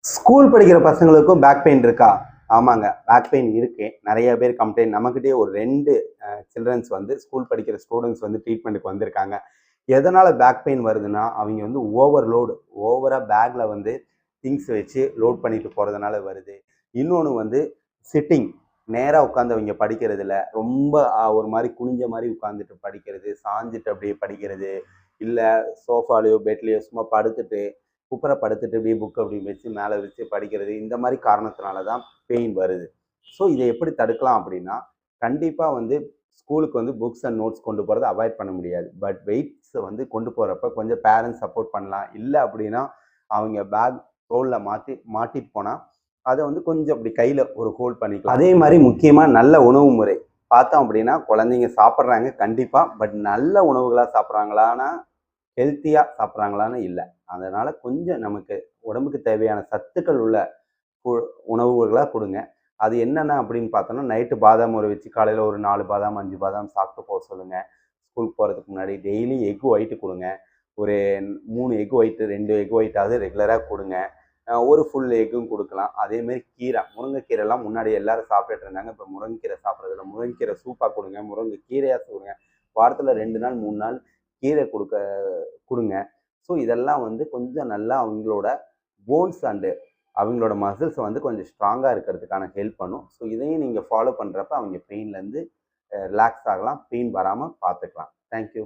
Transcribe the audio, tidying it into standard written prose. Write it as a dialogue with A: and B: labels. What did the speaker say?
A: School படிக்கிற பசங்களுக்கும் back pain இருக்கா? ஆமாங்க. பேக் பெயின் இருக்கு. நெறைய பேர் கம்ப்ளைண்ட் நம்மகிட்டயே ஒரு 2 சில்ட்ரன்ஸ் வந்து ஸ்கூல் படிக்கிற ஸ்டூடண்ட்ஸ் வந்து ட்ரீட்மென்ட்க்கு வந்திருக்காங்க. எதனால பேக் பெயின் வருதுன்னா, அவைங்க வந்து ஓவர்லோட் ஓவரா பேக்ல வந்து திங்ஸ் வச்சு லோட் பண்ணிட்டு போறதுனால வருது. இன்னொன்னு வந்து சிட்டிங் நேரா உட்கார்ந்து அவைங்க படிக்கிறதில்ல. ரொம்ப ஒரு மாரி குனிஞ்ச மாரி உட்கார்ந்துட்டு படிக்கிறது, சாஞ்சுட்டு அப்படியே படிக்கிறது, இல்ல சோஃபாலயோ, பெட்லயோ சும்மா படுத்துட்டு குப்புற படுத்துட்டு இப்படியே புக் அப்படி வச்சு மேலே வச்சு படிக்கிறது இந்த மாதிரி காரணத்தினால தான் பெயின் வருது. ஸோ இதை எப்படி தடுக்கலாம் அப்படின்னா, கண்டிப்பாக வந்து ஸ்கூலுக்கு வந்து புக்ஸ் அண்ட் நோட்ஸ் கொண்டு போகிறத அவாய்ட் பண்ண முடியாது. பட் வெயிட்ஸை வந்து கொண்டு போகிறப்ப கொஞ்சம் பேரண்ட்ஸ் சப்போர்ட் பண்ணலாம். இல்லை அப்படின்னா அவங்க பேக் தோளில் மாட்டிட்டு போனால் அதை வந்து கொஞ்சம் அப்படி கையில் ஒரு ஹோல்ட் பண்ணிக்கலாம். அதே மாதிரி முக்கியமாக நல்ல உணவு முறை பார்த்தோம் அப்படின்னா, குழந்தைங்க சாப்பிட்றாங்க கண்டிப்பாக. பட் நல்ல உணவுகளாக சாப்பிட்றாங்களான்னா ஹெல்த்தியாக சாப்பிட்றாங்களான்னு இல்லை. அதனால் கொஞ்சம் நமக்கு உடம்புக்கு தேவையான சத்துக்கள் உள்ள உணவுகளாக கொடுங்க. அது என்னென்ன அப்படின்னு பார்த்தோன்னா, நைட்டு பாதாம் ஊற வச்சு காலையில் ஒரு 4 பாதாம் 5 பாதாம் சாப்பிட்டு போக சொல்லுங்கள். ஸ்கூலுக்கு போகிறதுக்கு முன்னாடி டெய்லி எக் ஒயிட்டு கொடுங்க. ஒரு 3 எக் ஒயிட்டு 2 எக் ஒயிட்டாவது ரெகுலராக கொடுங்க. ஒரு ஃபுல் எக்கும் கொடுக்கலாம். அதேமாரி கீரை, முருங்கைக்கீரைலாம் முன்னாடி எல்லாரும் சாப்பிட்டுட்டு இருந்தாங்க. இப்போ முருங்கைக்கீரை சாப்பிட்றதில்ல. முருங்கைக்கீரை சூப்பாக கொடுங்க, முருங்கை கீரையாக கொடுங்க. வாரத்தில் 2 நாள் 3 நாள் கீரை கொடுங்க. ஸோ இதெல்லாம் வந்து கொஞ்சம் நல்லா அவங்களோட போன்ஸ் அண்டு அவங்களோட மசில்ஸை வந்து கொஞ்சம் ஸ்ட்ராங்காக இருக்கிறதுக்கான ஹெல்ப் பண்ணும். ஸோ இதையும் நீங்கள் ஃபாலோ பண்ணுறப்ப அவங்க பெயின்லேருந்து ரிலாக்ஸ் ஆகலாம், பெயின் வராமல் பார்த்துக்கலாம். தேங்க்யூ.